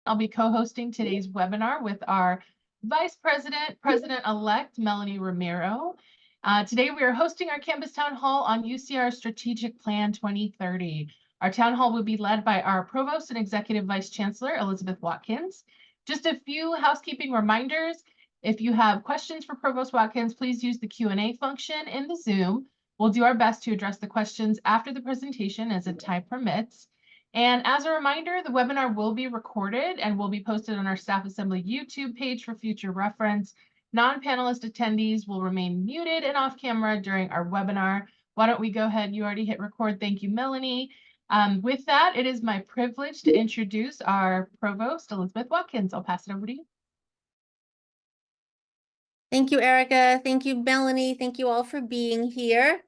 I'll be co-hosting today's webinar with our Vice President, President-elect Melanie Romero. Today we are hosting our campus town hall on UCR Strategic Plan 2030. Our town hall will be led by our Provost and Executive Vice Chancellor, Elizabeth Watkins. Just a few housekeeping reminders. If you have questions for Provost Watkins, please use the Q&A function in the Zoom. We'll do our best to address the questions after the presentation as time permits. And as a reminder, the webinar will be recorded and will be posted on our Staff Assembly YouTube page for future reference. Non-panelist attendees will remain muted and off camera during our webinar. Why don't we go ahead? You already hit record. Thank you, Melanie. With that, it is my privilege to introduce our Provost, Elizabeth Watkins. I'll pass it over to you. Thank you, Erica. Thank you, Melanie. Thank you all for being here.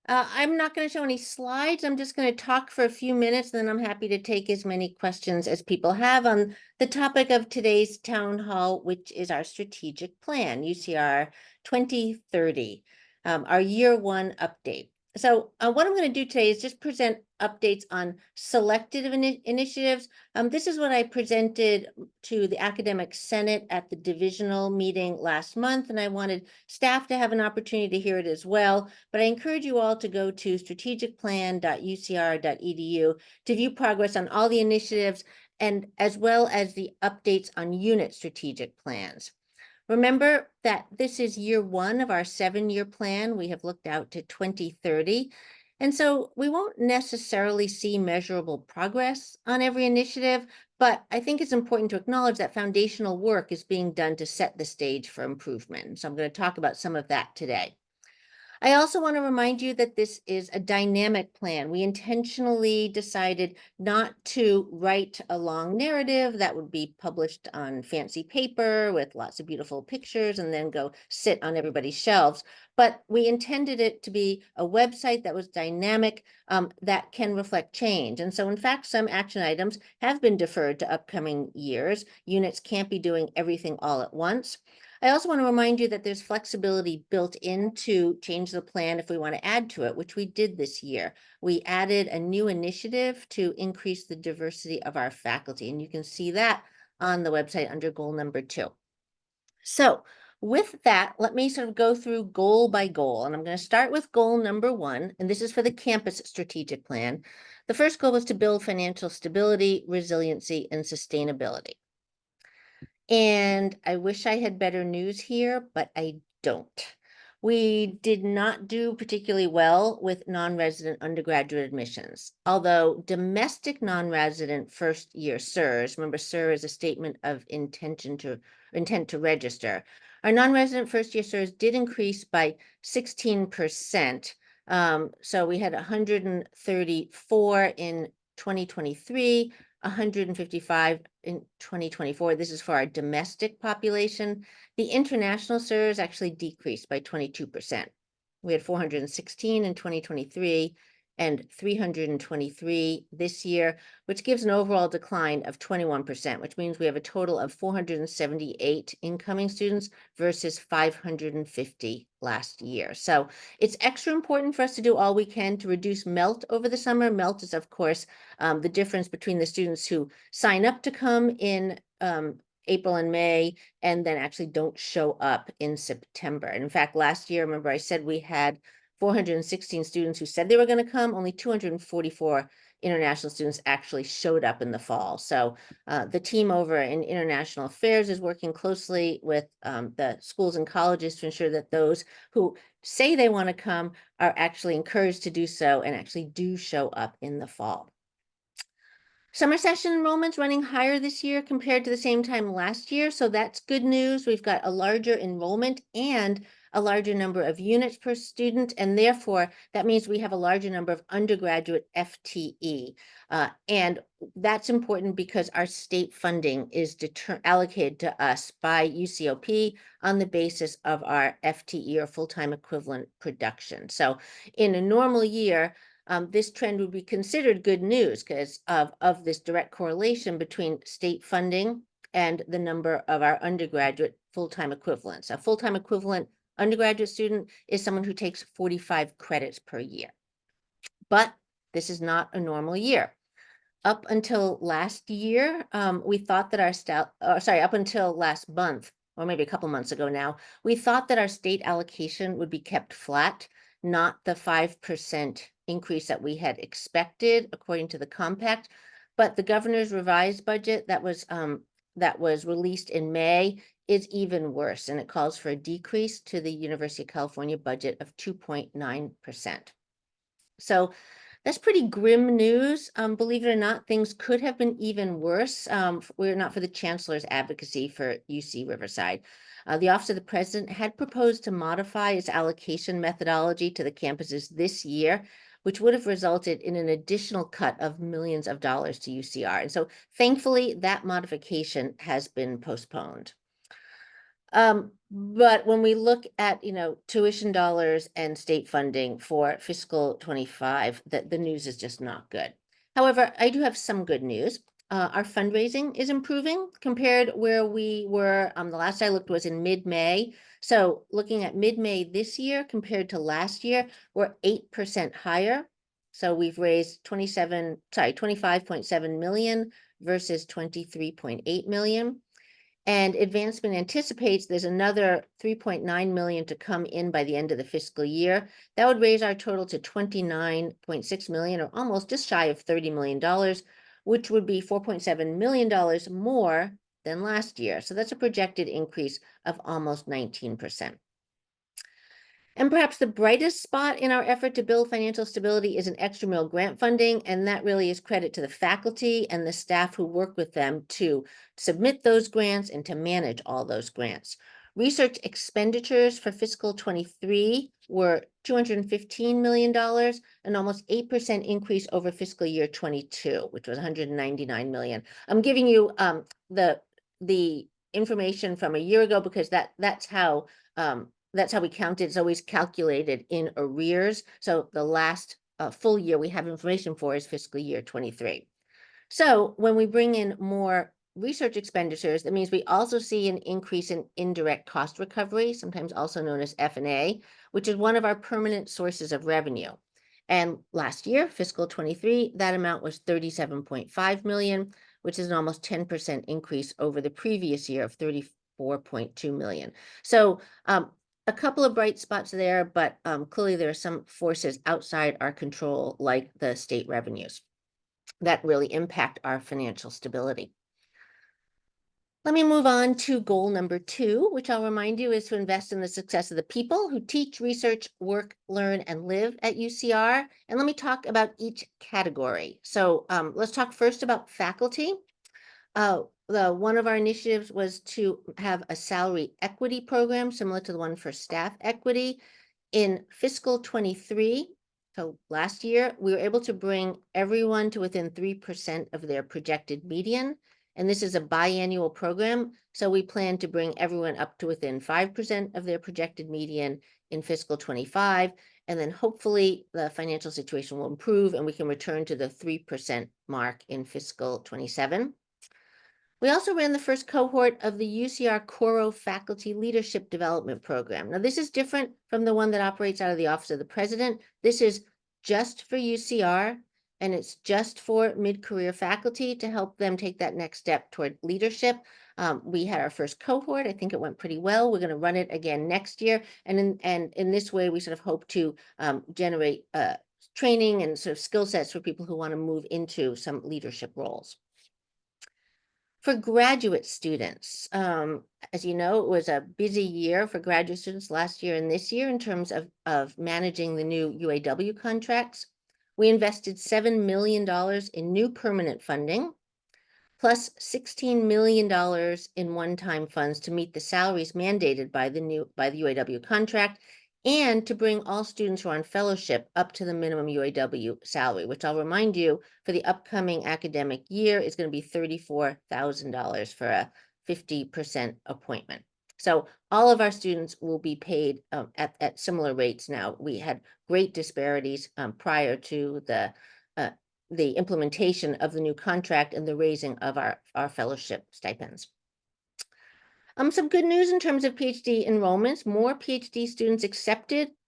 I'm not going to show any slides. I'm just going to talk for a few minutes, and then I'm happy to take as many questions as people have on the topic of today's town hall, which is our strategic plan, UCR 2030, our year one update. So what I'm going to do today is just present updates on selected initiatives. This is what I presented to the Academic Senate at the divisional meeting last month, and I wanted staff to have an opportunity to hear it as well. But I encourage you all to go to strategicplan.ucr.edu to view progress on all the initiatives and as well as the updates on unit strategic plans. Remember that this is year one of our 7-year plan. We have looked out to 2030. And so we won't necessarily see measurable progress on every initiative, but I think it's important to acknowledge that foundational work is being done to set the stage for improvement. So I'm going to talk about some of that today. I also want to remind you that this is a dynamic plan. We intentionally decided not to write a long narrative that would be published on fancy paper with lots of beautiful pictures and then go sit on everybody's shelves. But we intended it to be a website that was dynamic, that can reflect change. And so, in fact, some action items have been deferred to upcoming years. Units can't be doing everything all at once. I also want to remind you that there's flexibility built into change the plan if we want to add to it, which we did this year. We added a new initiative to increase the diversity of our faculty, and you can see that on the website under goal number 2. So with that, let me sort of go through goal by goal, and I'm going to start with goal number 1, and this is for the campus strategic plan. The first goal was to build financial stability, resiliency, and sustainability. And I wish I had better news here, but I don't. We did not do particularly well with non-resident undergraduate admissions, although domestic non-resident first-year SIRS, remember SIR is a statement of intent to register. Our non-resident first-year SIRS did increase by 16%. So we had 134 in 2023, 155 in 2024. This is for our domestic population. The international SIRS actually decreased by 22%. We had 416 in 2023 and 323 this year, which gives an overall decline of 21%, which means we have a total of 478 incoming students versus 550 last year. So it's extra important for us to do all we can to reduce MELT over the summer. MELT is, of course, the difference between the students who sign up to come in April and May and then actually don't show up in September. And in fact, last year, remember I said we had 416 students who said they were going to come. Only 244 international students actually showed up in the fall. So the team over in International Affairs is working closely with the schools and colleges to ensure that those who say they want to come are actually encouraged to do so and actually do show up in the fall. Summer session enrollment's running higher this year compared to the same time last year. So that's good news. We've got a larger enrollment and a larger number of units per student, and therefore that means we have a larger number of undergraduate FTE. And that's important because our state funding is allocated to us by UCOP on the basis of our FTE or full-time equivalent production. So in a normal year, this trend would be considered good news because of this direct correlation between state funding and the number of our undergraduate full-time equivalents. A full-time equivalent undergraduate student is someone who takes 45 credits per year. But this is not a normal year. up until last year, we thought that up until last month, or maybe a couple months ago now, we thought that our state allocation would be kept flat, not the 5% increase that we had expected according to the compact. But the governor's revised budget that was released in May is even worse, and it calls for a decrease to the University of California budget of 2.9%. So that's pretty grim news. Believe it or not, things could have been even worse. Were it not for the Chancellor's advocacy for UC Riverside. The Office of the President had proposed to modify its allocation methodology to the campuses this year, which would have resulted in an additional cut of millions of dollars to UCR. And so thankfully, that modification has been postponed. But when we look at, tuition dollars and state funding for fiscal 25, the news is just not good. However, I do have some good news. Our fundraising is improving compared where we were. The last I looked was in mid-May. So looking at mid-May this year compared to last year, we're 8% higher. So we've raised 25.7 million versus 23.8 million. And advancement anticipates there's another 3.9 million to come in by the end of the fiscal year. That would raise our total to 29.6 million, or almost just shy of $30 million, which would be $4.7 million more than last year. So that's a projected increase of almost 19%. And perhaps the brightest spot in our effort to build financial stability is an extramural grant funding, and that really is credit to the faculty and the staff who work with them to submit those grants and to manage all those grants. Research expenditures for fiscal 23 were $215 million, an almost 8% increase over fiscal year 22, which was $199 million. I'm giving you the information from a year ago because that's how we count it. It's always calculated in arrears. So the last full year we have information for is fiscal year 23. So when we bring in more research expenditures, that means we also see an increase in indirect cost recovery, sometimes also known as F&A, which is one of our permanent sources of revenue. And last year, fiscal 23, that amount was 37.5 million, which is an almost 10% increase over the previous year of 34.2 million. So a couple of bright spots there, but clearly there are some forces outside our control, like the state revenues, that really impact our financial stability. Let me move on to goal number 2, which I'll remind you is to invest in the success of the people who teach, research, work, learn, and live at UCR. And let me talk about each category. So let's talk first about faculty. One of our initiatives was to have a salary equity program similar to the one for staff equity. In fiscal 23, so last year, we were able to bring everyone to within 3% of their projected median. And this is a biannual program. So we plan to bring everyone up to within 5% of their projected median in fiscal 25. And then hopefully the financial situation will improve and we can return to the 3% mark in fiscal 27. We also ran the first cohort of the UCR Coro Faculty Leadership Development Program. Now, this is different from the one that operates out of the Office of the President. This is just for UCR, and it's just for mid-career faculty to help them take that next step toward leadership. We had our first cohort. I think it went pretty well. We're going to run it again next year. And in this way, we sort of hope to generate training and sort of skill sets for people who want to move into some leadership roles. For graduate students, as you know, it was a busy year for graduate students last year and this year in terms of managing the new UAW contracts. We invested $7 million in new permanent funding, plus $16 million in one-time funds to meet the salaries mandated by the UAW contract, and to bring all students who are on fellowship up to the minimum UAW salary, which I'll remind you for the upcoming academic year is going to be $34,000 for a 50% appointment. So all of our students will be paid at similar rates now. We had great disparities prior to the implementation of the new contract and the raising of our fellowship stipends. Some good news in terms of PhD enrollments. More PhD students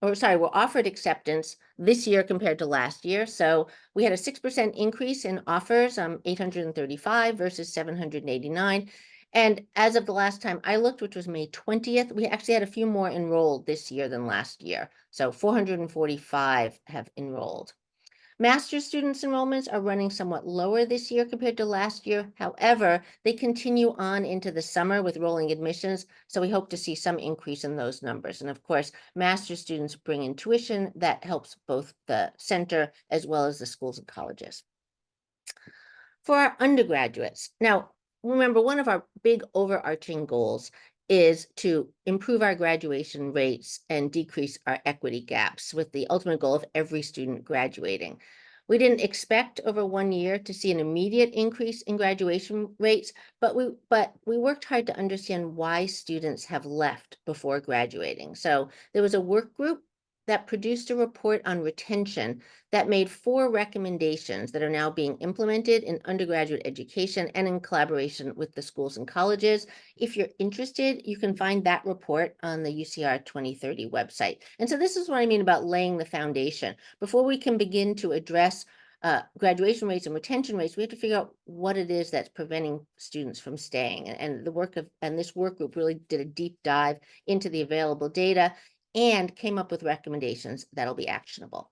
were offered acceptance this year compared to last year. So we had a 6% increase in offers, 835 versus 789. And as of the last time I looked, which was May 20th, we actually had a few more enrolled this year than last year. So 445 have enrolled. Master's students enrollments are running somewhat lower this year compared to last year. However, they continue on into the summer with rolling admissions, so we hope to see some increase in those numbers. And of course, master's students bring in tuition that helps both the center as well as the schools and colleges. For our undergraduates, now remember, one of our big overarching goals is to improve our graduation rates and decrease our equity gaps with the ultimate goal of every student graduating. We didn't expect over 1 year to see an immediate increase in graduation rates, but we worked hard to understand why students have left before graduating. So there was a work group that produced a report on retention that made 4 recommendations that are now being implemented in undergraduate education and in collaboration with the schools and colleges. If you're interested, you can find that report on the UCR 2030 website. And so this is what I mean about laying the foundation. Before we can begin to address graduation rates and retention rates, we have to figure out what it is that's preventing students from staying. And this work group really did a deep dive into the available data and came up with recommendations that'll be actionable.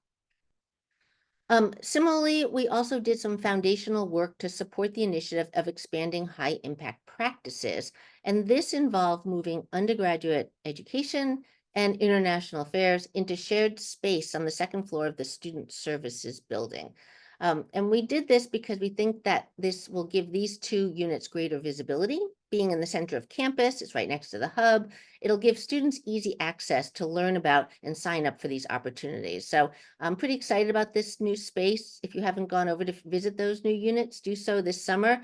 Similarly, we also did some foundational work to support the initiative of expanding high impact practices. And this involved moving undergraduate education and international affairs into shared space on the second floor of the Student Services building. And we did this because we think that this will give these 2 units greater visibility. Being in the center of campus, it's right next to the hub. It'll give students easy access to learn about and sign up for these opportunities. So I'm pretty excited about this new space. If you haven't gone over to visit those new units, do so this summer.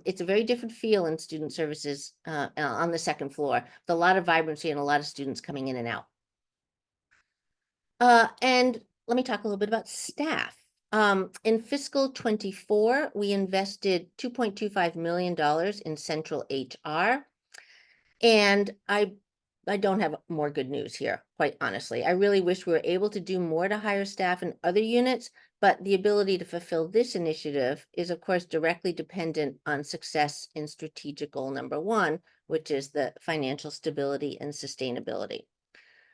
It's a very different feel in student services on the second floor, with a lot of vibrancy and a lot of students coming in and out. And let me talk a little bit about staff. In fiscal 24, we invested $2.25 million in central HR. And I don't have more good news here, quite honestly. I really wish we were able to do more to hire staff in other units, but the ability to fulfill this initiative is, of course, directly dependent on success in strategic goal number 1, which is the financial stability and sustainability.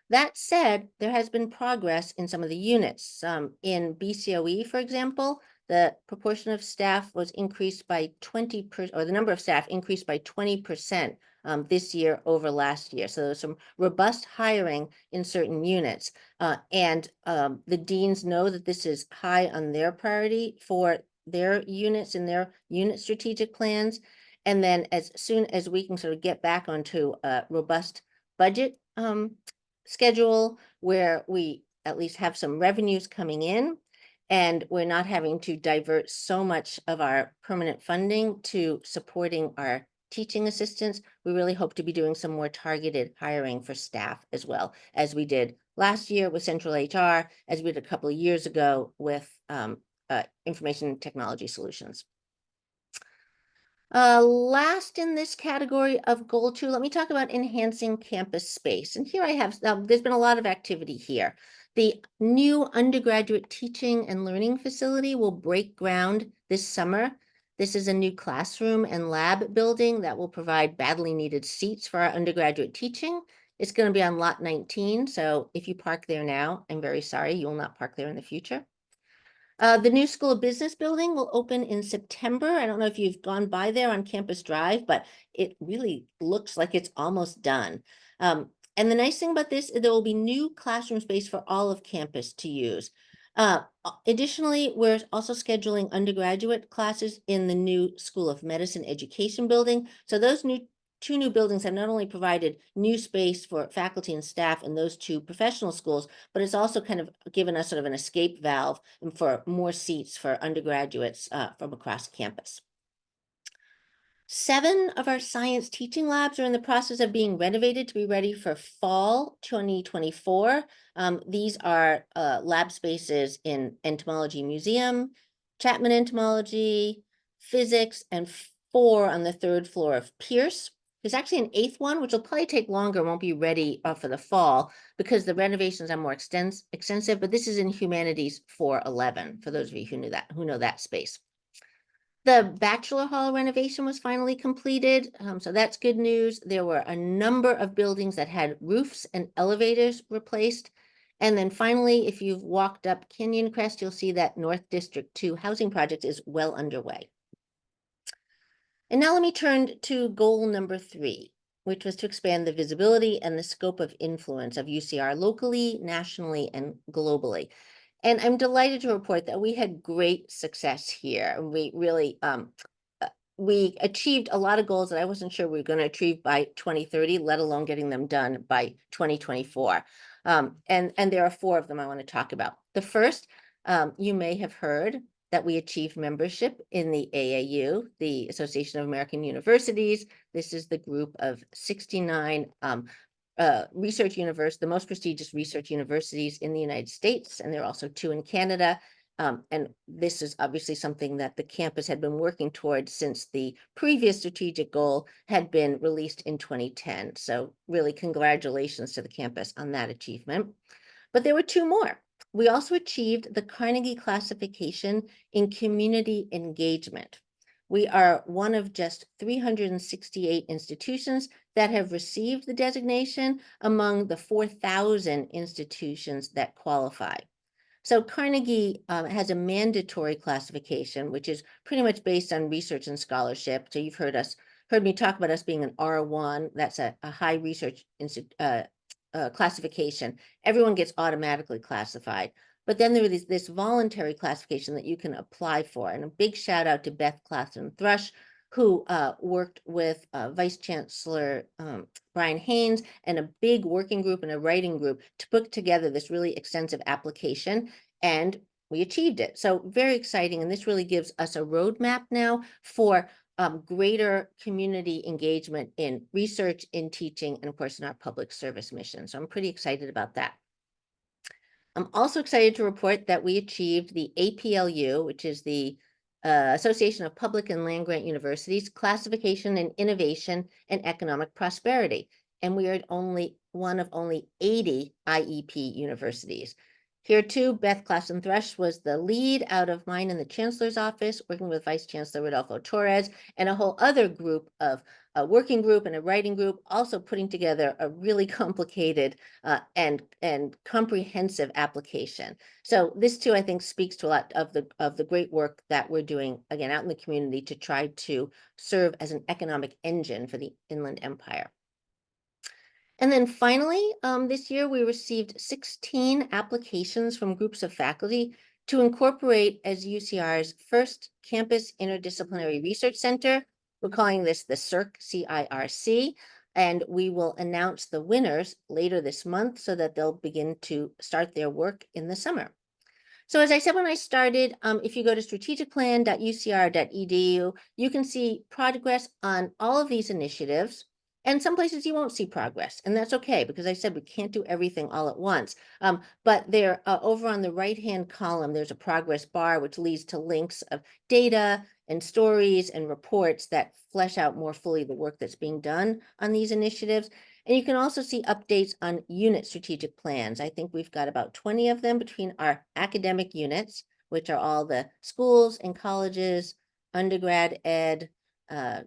That said, there has been progress in some of the units. In BCOE, for example, the proportion of staff was increased by 20%, or the number of staff increased by 20% this year over last year. So there's some robust hiring in certain units. And the deans know that this is high on their priority for their units and their unit strategic plans. And then as soon as we can sort of get back onto a robust budget schedule where we at least have some revenues coming in and we're not having to divert so much of our permanent funding to supporting our teaching assistants, we really hope to be doing some more targeted hiring for staff as well, as we did last year with Central HR, as we did a couple of years ago with Information Technology Solutions. Last in this category of goal 2, let me talk about enhancing campus space. And here I have, there's been a lot of activity here. The new undergraduate teaching and learning facility will break ground this summer. This is a new classroom and lab building that will provide badly needed seats for our undergraduate teaching. It's going to be on lot 19. So if you park there now, I'm very sorry, you will not park there in the future. The new School of Business building will open in September. I don't know if you've gone by there on Campus Drive, but it really looks like it's almost done. And the nice thing about this is there will be new classroom space for all of campus to use. Additionally, we're also scheduling undergraduate classes in the new School of Medicine Education building. So those 2 new buildings have not only provided new space for faculty and staff in those 2 professional schools, but it's also kind of given us sort of an escape valve for more seats for undergraduates from across campus. 7 of our science teaching labs are in the process of being renovated to be ready for fall 2024. These are lab spaces in entomology museum, Chapman entomology, physics, and 4 on the 3rd floor of Pierce. There's actually an 8th one, which will probably take longer, won't be ready for the fall because the renovations are more extensive, but this is in Humanities 411, for those of you who know that space. The Bachelor Hall renovation was finally completed, so that's good news. There were a number of buildings that had roofs and elevators replaced. And then finally, if you've walked up Canyon Crest, you'll see that North District 2 housing project is well underway. And now let me turn to goal number 3, which was to expand the visibility and the scope of influence of UCR locally, nationally, and globally. And I'm delighted to report that we had great success here. We really we achieved a lot of goals that I wasn't sure we were going to achieve by 2030, let alone getting them done by 2024. And there are 4 of them I want to talk about. The first, you may have heard that we achieved membership in the AAU, the Association of American Universities. This is the group of 69 the most prestigious research universities in the United States, and there are also 2 in Canada. And this is obviously something that the campus had been working towards since the previous strategic goal had been released in 2010. So really congratulations to the campus on that achievement. But there were 2 more. We also achieved the Carnegie classification in community engagement. We are one of just 368 institutions that have received the designation among the 4,000 institutions that qualify. So Carnegie has a mandatory classification, which is pretty much based on research and scholarship. So you've heard me talk about us being an R1. That's a high research classification. Everyone gets automatically classified. But then there is this voluntary classification that you can apply for. And a big shout out to Beth Claflin-Thrush, who worked with Vice Chancellor Brian Haynes and a big working group and a writing group to put together this really extensive application. And we achieved it. So very exciting. And this really gives us a roadmap now for greater community engagement in research, in teaching, and of course in our public service mission. So I'm pretty excited about that. I'm also excited to report that we achieved the APLU, which is the Association of Public and Land Grant Universities, classification in innovation and economic prosperity. And we are only one of only 80 IEP universities. Here too, Beth Claflin-Thrush was the lead out of mine in the Chancellor's office, working with Vice Chancellor Rodolfo Torres and a whole other group of a working group and a writing group, also putting together a really complicated and comprehensive application. So this too, I think, speaks to a lot of the great work that we're doing, again, out in the community to try to serve as an economic engine for the Inland Empire. And then finally, this year we received 16 applications from groups of faculty to incorporate as UCR's first campus interdisciplinary research center. We're calling this the CIRC, and we will announce the winners later this month so that they'll begin to start their work in the summer. So as I said when I started, if you go to strategicplan.ucr.edu, you can see progress on all of these initiatives. And some places you won't see progress, and that's okay, because I said we can't do everything all at once. But there, over on the right-hand column, there's a progress bar, which leads to links of data and stories and reports that flesh out more fully the work that's being done on these initiatives. And you can also see updates on unit strategic plans. I think we've got about 20 of them between our academic units, which are all the schools and colleges, undergrad ed,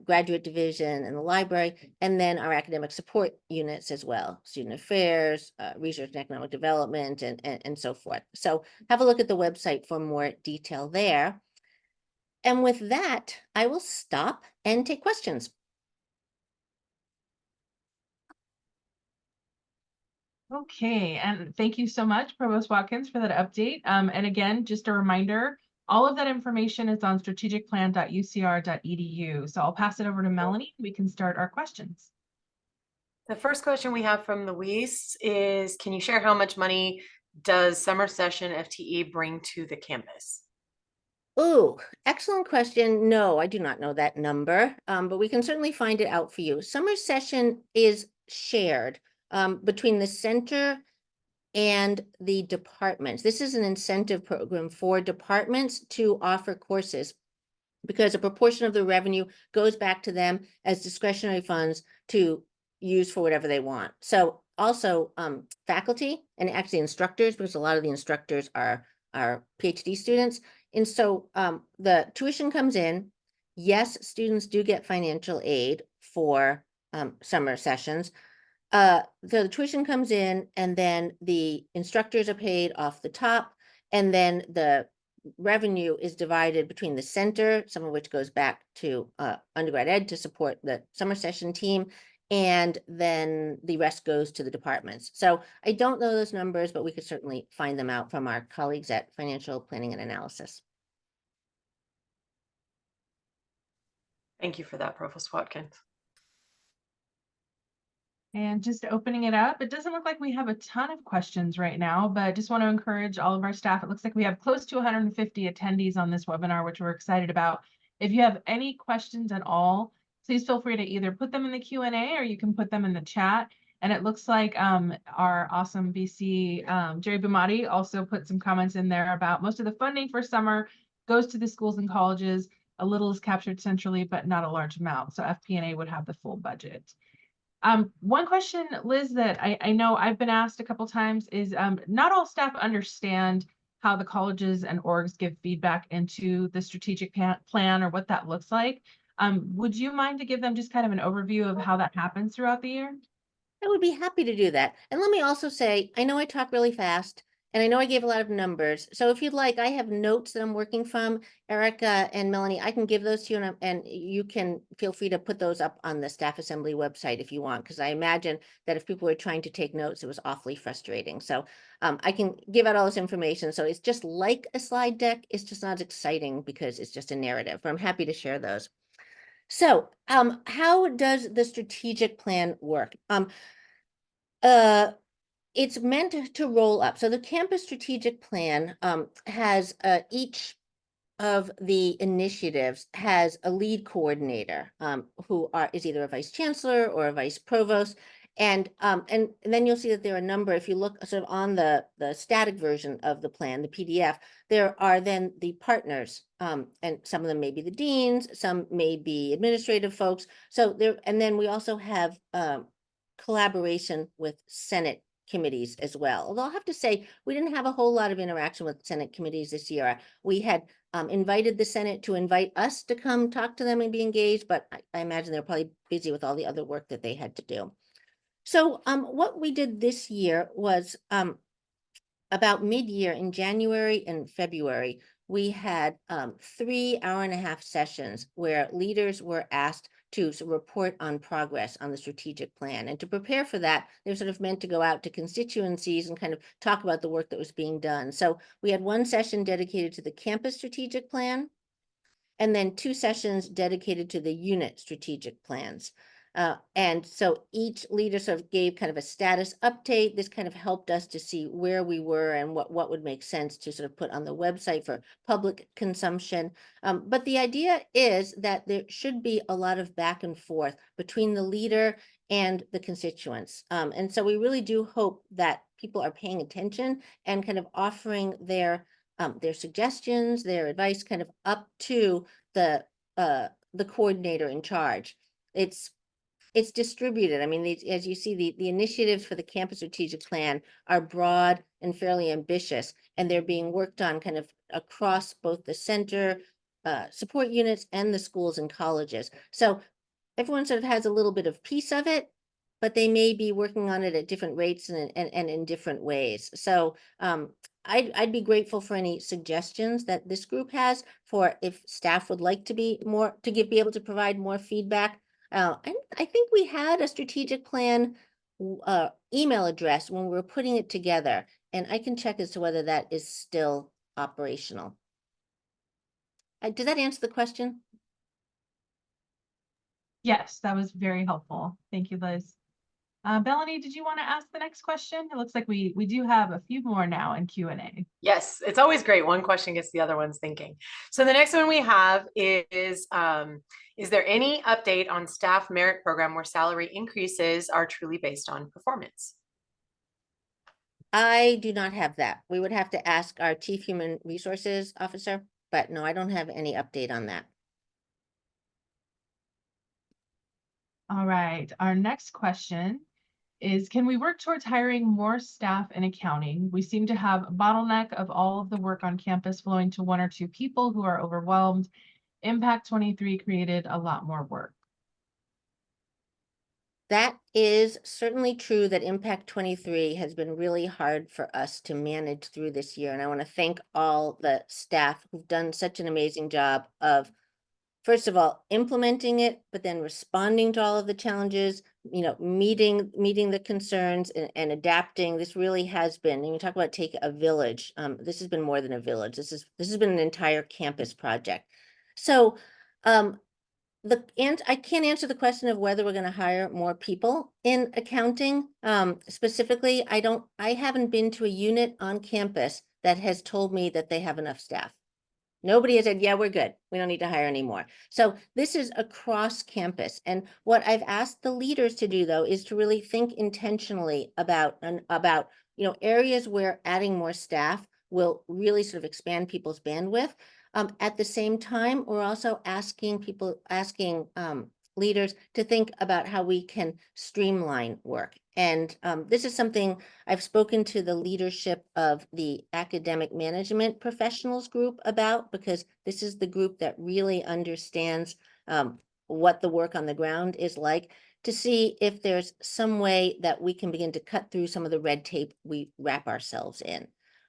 graduate division, and the library, and then our academic support units as well, student affairs, research and economic development, and so forth. So have a look at the website for more detail there. And with that, I will stop and take questions. Okay, and thank you so much, Provost Watkins, for that update. And again, just a reminder, all of that information is on strategicplan.ucr.edu. So I'll pass it over to Melanie. We can start our questions. The first question we have from Louise is, can you share how much money does summer session FTE bring to the campus? Oh, excellent question. No, I do not know that number, but we can certainly find it out for you. Summer session is shared between the center and the departments. This is an incentive program for departments to offer courses because a proportion of the revenue goes back to them as discretionary funds to use for whatever they want. So also faculty and actually instructors, because a lot of the instructors are PhD students. And so the tuition comes in. Yes, students do get financial aid for summer sessions. The tuition comes in, and then the instructors are paid off the top, and then the revenue is divided between the center, some of which goes back to undergrad ed to support the summer session team, and then the rest goes to the departments. So I don't know those numbers, but we could certainly find them out from our colleagues at Financial Planning and Analysis. Thank you for that, Provost Watkins. And just opening it up, it doesn't look like we have a ton of questions right now, but I just want to encourage all of our staff. It looks like we have close to 150 attendees on this webinar, which we're excited about. If you have any questions at all, please feel free to either put them in the Q&A or you can put them in the chat. And it looks like our awesome VC, Jerry Bumati, also put some comments in there about most of the funding for summer goes to the schools and colleges. A little is captured centrally, but not a large amount. So FP&A would have the full budget. One question, Liz, that I know I've been asked a couple times is not all staff understand how the colleges and orgs give feedback into the strategic plan or what that looks like. Would you mind to give them just kind of an overview of how that happens throughout the year? I would be happy to do that. And let me also say, I know I talk really fast, and I know I gave a lot of numbers. So if you'd like, I have notes that I'm working from. Erica and Melanie, I can give those to you, and you can feel free to put those up on the Staff Assembly website if you want, because I imagine that if people were trying to take notes, it was awfully frustrating. So I can give out all this information. So it's just like a slide deck. It's just not as exciting because it's just a narrative, but I'm happy to share those. So how does the strategic plan work? It's meant to roll up. So the campus strategic plan has each of the initiatives has a lead coordinator who is either a vice chancellor or a vice provost. And then you'll see that there are a number, if you look sort of on the static version of the plan, the PDF, there are then the partners, and some of them may be the deans, some may be administrative folks. So there, and then we also have collaboration with Senate committees as well. Although I'll have to say, we didn't have a whole lot of interaction with Senate committees this year. We had invited the Senate to invite us to come talk to them and be engaged, but I imagine they're probably busy with all the other work that they had to do. So what we did this year was about mid-year in January and February, we had 3 hour-and-a-half sessions where leaders were asked to report on progress on the strategic plan. And to prepare for that, they're sort of meant to go out to constituencies and kind of talk about the work that was being done. So we had one session dedicated to the campus strategic plan, and then 2 sessions dedicated to the unit strategic plans. And so each leader sort of gave kind of a status update. This kind of helped us to see where we were and what would make sense to sort of put on the website for public consumption. But the idea is that there should be a lot of back and forth between the leader and the constituents. And so we really do hope that people are paying attention and kind of offering their suggestions, their advice kind of up to the coordinator in charge. It's distributed. I mean, as you see, the initiatives for the campus strategic plan are broad and fairly ambitious, and they're being worked on kind of across both the center, support units, and the schools and colleges. So everyone sort of has a little bit of piece of it, but they may be working on it at different rates and in different ways. So I'd be grateful for any suggestions that this group has for if staff would like to be able to provide more feedback. I think we had a strategic plan email address when we were putting it together, and I can check as to whether that is still operational. Did that answer the question? Yes, that was very helpful. Thank you, Liz. Melanie, did you want to ask the next question? It looks like we do have a few more now in Q&A. Yes, it's always great. One question gets the other one's thinking. So the next one we have is there any update on staff merit program where salary increases are truly based on performance? I do not have that. We would have to ask our Chief Human Resources Officer, but no, I don't have any update on that. All right, our next question is, can we work towards hiring more staff in accounting? We seem to have a bottleneck of all of the work on campus flowing to one or two people who are overwhelmed. Impact 23 created a lot more work. That is certainly true that Impact 23 has been really hard for us to manage through this year. And I want to thank all the staff who've done such an amazing job of, first of all, implementing it, but then responding to all of the challenges, meeting the concerns and adapting. This really has been, and you talk about take a village. This has been more than a village. This has been an entire campus project. So I can't answer the question of whether we're going to hire more people in accounting. Specifically, I haven't been to a unit on campus that has told me that they have enough staff. Nobody has said, yeah, we're good. We don't need to hire anymore. So this is across campus. And what I've asked the leaders to do, though, is to really think intentionally about areas where adding more staff will really sort of expand people's bandwidth. At the same time, we're also asking leaders to think about how we can streamline work. And this is something I've spoken to the leadership of the academic management professionals group about, because this is the group that really understands what the work on the ground is like, to see if there's some way that we can begin to cut through some of the red tape we wrap ourselves in.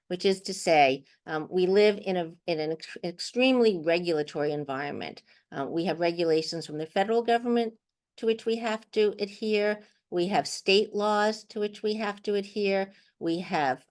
Which is to say, we live in an extremely regulatory environment. We have regulations from the federal government to which we have to adhere. We have state laws to which we have to adhere. We have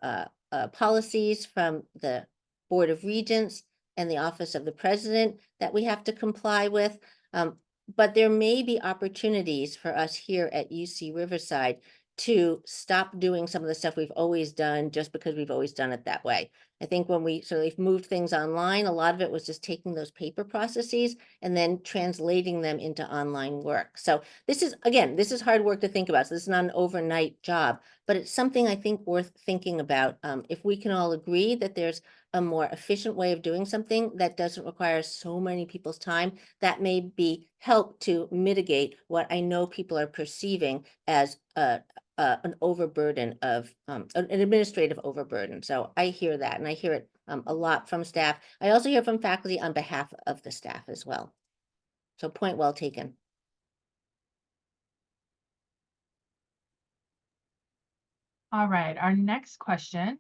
policies from the Board of Regents and the Office of the President that we have to comply with. But there may be opportunities for us here at UC Riverside to stop doing some of the stuff we've always done just because we've always done it that way. I think when we sort of moved things online, a lot of it was just taking those paper processes and then translating them into online work. So this is hard work to think about. So this is not an overnight job, but it's something I think worth thinking about. If we can all agree that there's a more efficient way of doing something that doesn't require so many people's time, that may be help to mitigate what I know people are perceiving as an overburden of an administrative overburden. So I hear that, and I hear it a lot from staff. I also hear from faculty on behalf of the staff as well. So point well taken. All right, our next question.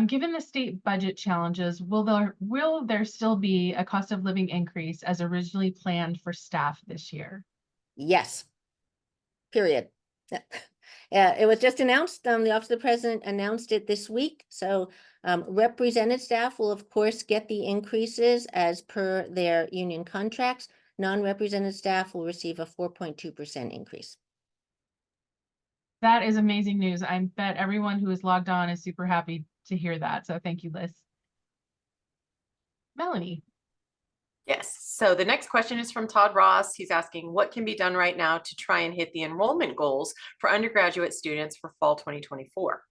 Given the state budget challenges, will there still be a cost of living increase as originally planned for staff this year? Yes. Period. It was just announced, the Office of the President announced it this week. So represented staff will, of course, get the increases as per their union contracts. Non-represented staff will receive a 4.2% increase. That is amazing news. I bet everyone who is logged on is super happy to hear that. So thank you, Liz. Melanie. Yes. So the next question is from Todd Ross. He's asking, what can be done right now to try and hit the enrollment goals for undergraduate students for fall 2024?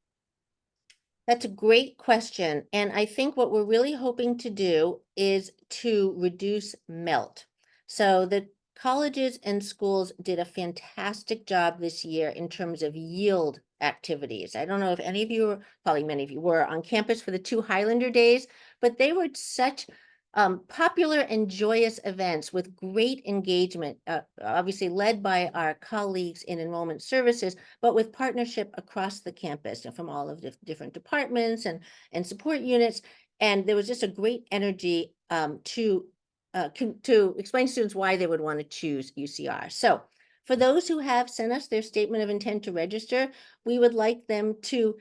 That's a great question. And I think what we're really hoping to do is to reduce melt. So the colleges and schools did a fantastic job this year in terms of yield activities. I don't know if any of you, probably many of you, were on campus for the 2 Highlander days, but they were such popular and joyous events with great engagement, obviously led by our colleagues in enrollment services, but with partnership across the campus from all of the different departments and support units. And there was just a great energy to explain to students why they would want to choose UCR. So for those who have sent us their statement of intent to register, we would like them to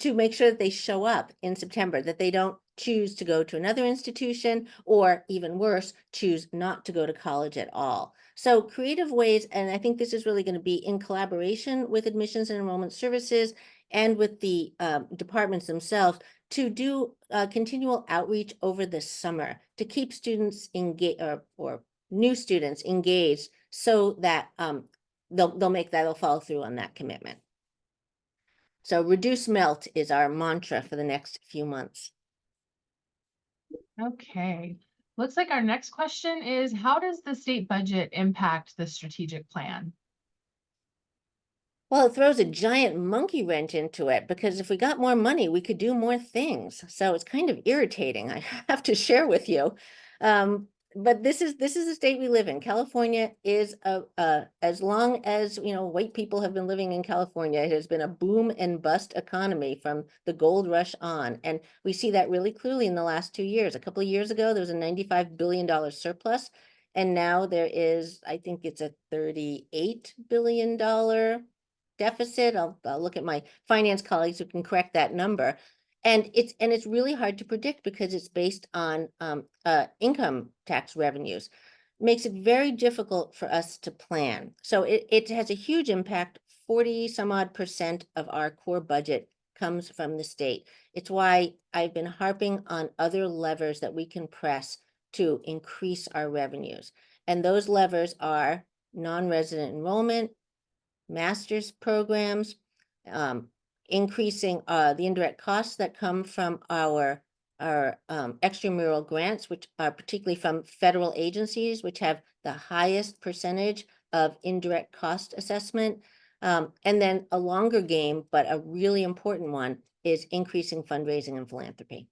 make sure that they show up in September, that they don't choose to go to another institution, or even worse, choose not to go to college at all. So creative ways, and I think this is really going to be in collaboration with admissions and enrollment services and with the departments themselves, to do continual outreach over the summer to keep students engaged, or new students engaged, so that they'll follow through on that commitment. So reduce melt is our mantra for the next few months. Okay. Looks like our next question is, how does the state budget impact the strategic plan? Well, it throws a giant monkey wrench into it because if we got more money, we could do more things. So it's kind of irritating, I have to share with you. But this is the state we live in. California is as long as white people have been living in California, it has been a boom and bust economy from the gold rush on. And we see that really clearly in the last 2 years. A couple of years ago, there was a $95 billion surplus. And now there is, I think it's a $38 billion deficit. I'll look at my finance colleagues who can correct that number. And it's really hard to predict because it's based on income tax revenues. Makes it very difficult for us to plan. So it has a huge impact. 40 some odd % of our core budget comes from the state. It's why I've been harping on other levers that we can press to increase our revenues. And those levers are non-resident enrollment, master's programs, increasing the indirect costs that come from our extramural grants, which are particularly from federal agencies, which have the highest percentage of indirect cost assessment. And then a longer game, but a really important one, is increasing fundraising and philanthropy.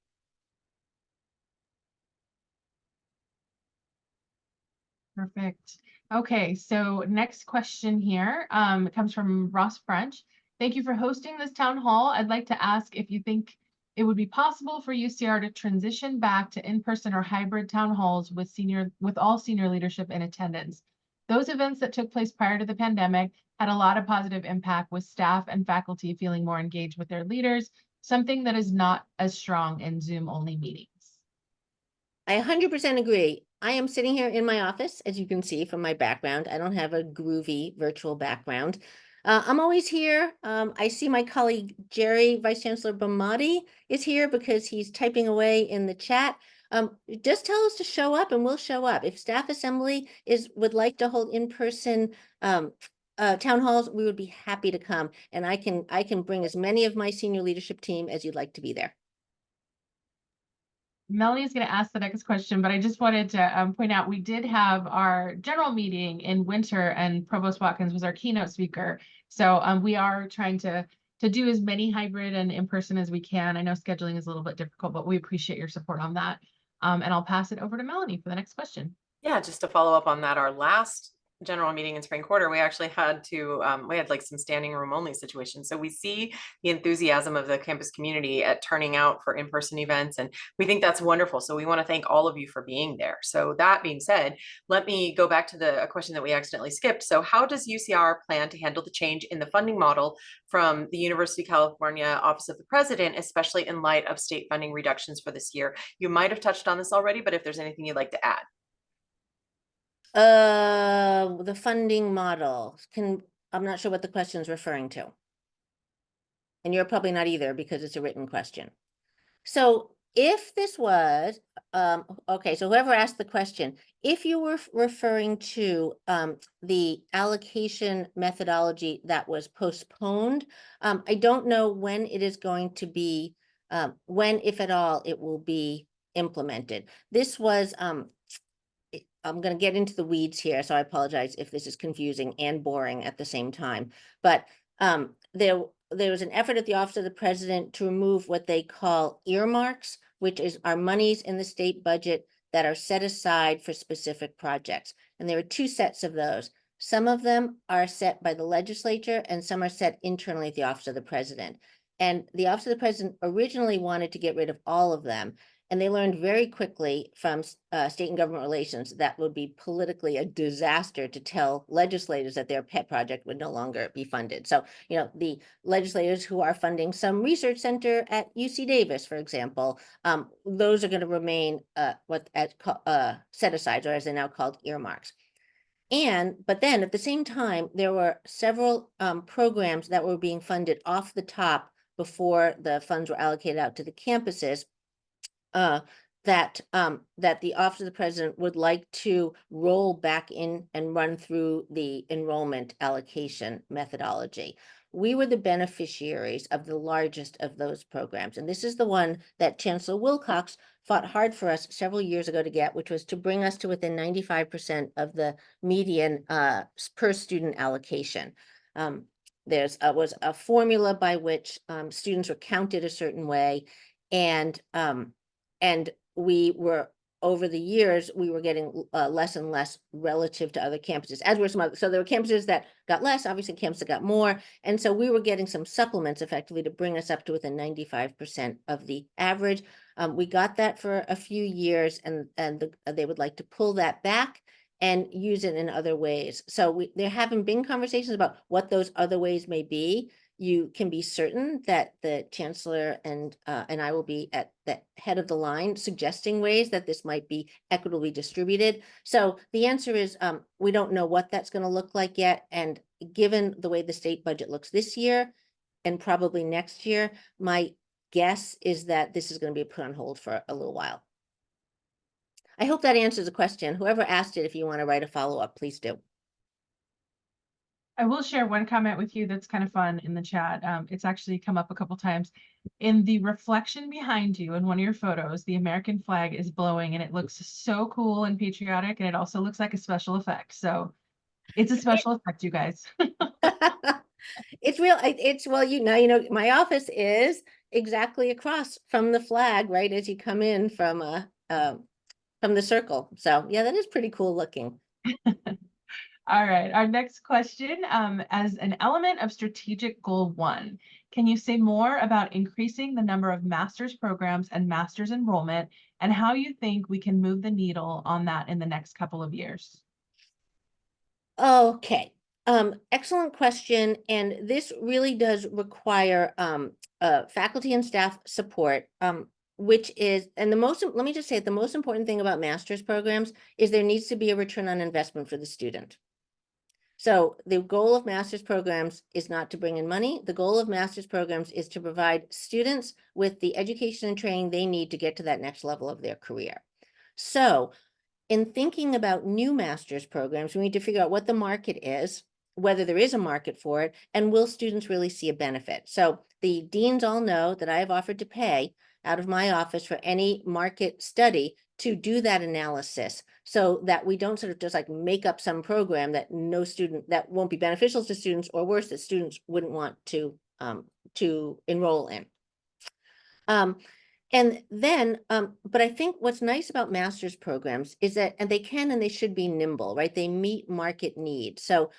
Perfect. Okay, so next question here comes from Ross French. Thank you for hosting this town hall. I'd like to ask if you think it would be possible for UCR to transition back to in-person or hybrid town halls with all senior leadership in attendance. Those events that took place prior to the pandemic had a lot of positive impact with staff and faculty feeling more engaged with their leaders, something that is not as strong in Zoom-only meetings. I 100% agree. I am sitting here in my office, as you can see from my background. I don't have a groovy virtual background. I'm always here. I see my colleague Jerry, Vice Chancellor Bomati, is here because he's typing away in the chat. Just tell us to show up and we'll show up. If staff assembly would like to hold in-person town halls, we would be happy to come. And I can bring as many of my senior leadership team as you'd like to be there. Melanie is going to ask the next question, but I just wanted to point out we did have our general meeting in winter, and Provost Watkins was our keynote speaker. So we are trying to do as many hybrid and in-person as we can. I know scheduling is a little bit difficult, but we appreciate your support on that. And I'll pass it over to Melanie for the next question. Yeah, just to follow up on that, our last general meeting in spring quarter, we actually had to, we had like some standing room only situations. So we see the enthusiasm of the campus community at turning out for in-person events. And we think that's wonderful. So we want to thank all of you for being there. So that being said, let me go back to a question that we accidentally skipped. So how does UCR plan to handle the change in the funding model from the University of California Office of the President, especially in light of state funding reductions for this year? You might have touched on this already, but if there's anything you'd like to add. The funding model I'm not sure what the question is referring to. And you're probably not either because it's a written question. So if this was, okay, so whoever asked the question, if you were referring to the allocation methodology that was postponed, I don't know when it is going to be, when, if at all, it will be implemented. This was, I'm going to get into the weeds here, so I apologize if this is confusing and boring at the same time. But there was an effort at the Office of the President to remove what they call earmarks, which are monies in the state budget that are set aside for specific projects. And there are two sets of those. Some of them are set by the legislature and some are set internally at the Office of the President. And the Office of the President originally wanted to get rid of all of them. And they learned very quickly from state and government relations that would be politically a disaster to tell legislators that their pet project would no longer be funded. So, the legislators who are funding some research center at UC Davis, for example, those are going to remain set asides, or as they're now called, earmarks. But then at the same time, there were several programs that were being funded off the top before the funds were allocated out to the campuses. that that the Office of the President would like to roll back in and run through the enrollment allocation methodology. We were the beneficiaries of the largest of those programs, and this is the one that Chancellor Wilcox fought hard for us several years ago to get, which was to bring us to within 95% of the median per student allocation. There's was a formula by which students were counted a certain way, and we were, over the years, we were getting less and less relative to other campuses, as were some other. So there were campuses that got less, obviously campuses that got more. And so we were getting some supplements effectively to bring us up to within 95% of the average. We got that for a few years, and they would like to pull that back and use it in other ways. So there haven't been conversations about what those other ways may be. You can be certain that the Chancellor and I will be at the head of the line suggesting ways that this might be equitably distributed. So the answer is we don't know what that's going to look like yet. And given the way the state budget looks this year and probably next year, my guess is that this is going to be put on hold for a little while. I hope that answers the question. Whoever asked it, if you want to write a follow-up, please do. I will share one comment with you that's kind of fun in the chat. It's actually come up a couple times. In the reflection behind you in one of your photos, the American flag is blowing, and it looks so cool and patriotic, and it also looks like a special effect. So it's a special effect, you guys. It's real. It's, well, you know, my office is exactly across from the flag, right as you come in from the circle. So yeah, that is pretty cool looking. All right, our next question, as an element of strategic goal 1, can you say more about increasing the number of master's programs and master's enrollment, and how you think we can move the needle on that in the next couple of years? Okay, excellent question. And this really does require faculty and staff support, which is, and let me just say, the most important thing about master's programs is there needs to be a return on investment for the student. So the goal of master's programs is not to bring in money. The goal of master's programs is to provide students with the education and training they need to get to that next level of their career. So in thinking about new master's programs, we need to figure out what the market is, whether there is a market for it, and will students really see a benefit? So the deans all know that I have offered to pay out of my office for any market study to do that analysis, so that we don't sort of just like make up some program that no student, that won't be beneficial to students, or worse, that students wouldn't want to enroll in. And then, but I think what's nice about master's programs is that, and they should be nimble, right? They meet market needs. So,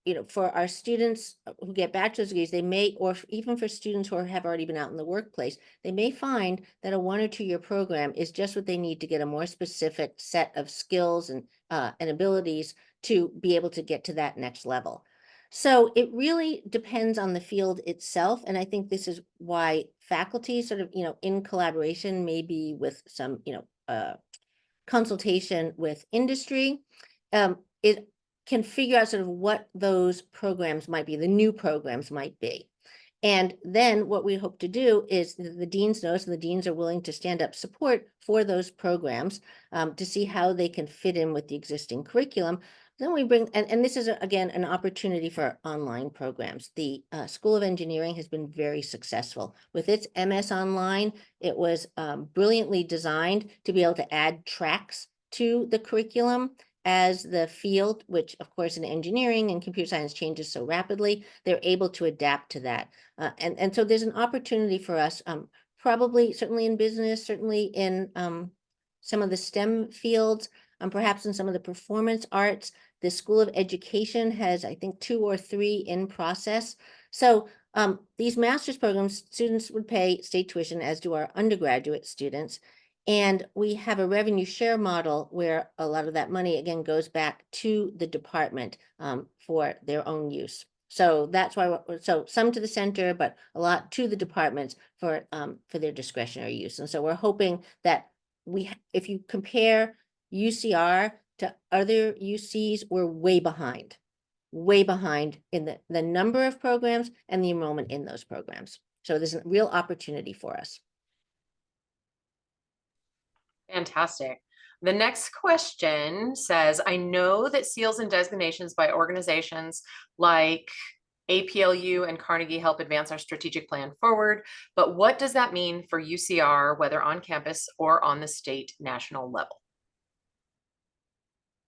you know, for our students who get bachelor's degrees, they may, or even for students who have already been out in the workplace, they may find that a 1 or 2 year program is just what they need to get a more specific set of skills and abilities to be able to get to that next level. So it really depends on the field itself. And I think this is why faculty sort of, you know, in collaboration, maybe with some, you know, consultation with industry, it can figure out sort of what those programs might be, the new programs might be. And then what we hope to do is the deans knows, and the deans are willing to stand up support for those programs to see how they can fit in with the existing curriculum. Then we bring, and this is again an opportunity for online programs. The School of Engineering has been very successful with its MS Online. It was brilliantly designed to be able to add tracks to the curriculum as the field, which of course in engineering and computer science changes so rapidly, they're able to adapt to that. And so there's an opportunity for us, probably, certainly in business, certainly in some of the STEM fields, perhaps in some of the performance arts. The School of Education has, I think, 2 or 3 in process. So these master's programs, students would pay state tuition, as do our undergraduate students. And we have a revenue share model where a lot of that money, again, goes back to the department for their own use. So that's why, so some to the center, but a lot to the departments for their discretionary use. And so we're hoping that if you compare UCR to other UCs, we're way behind in the number of programs and the enrollment in those programs. So there's a real opportunity for us. Fantastic. The next question says, I know that seals and designations by organizations like APLU and Carnegie help advance our strategic plan forward, but what does that mean for UCR, whether on campus or on the state national level?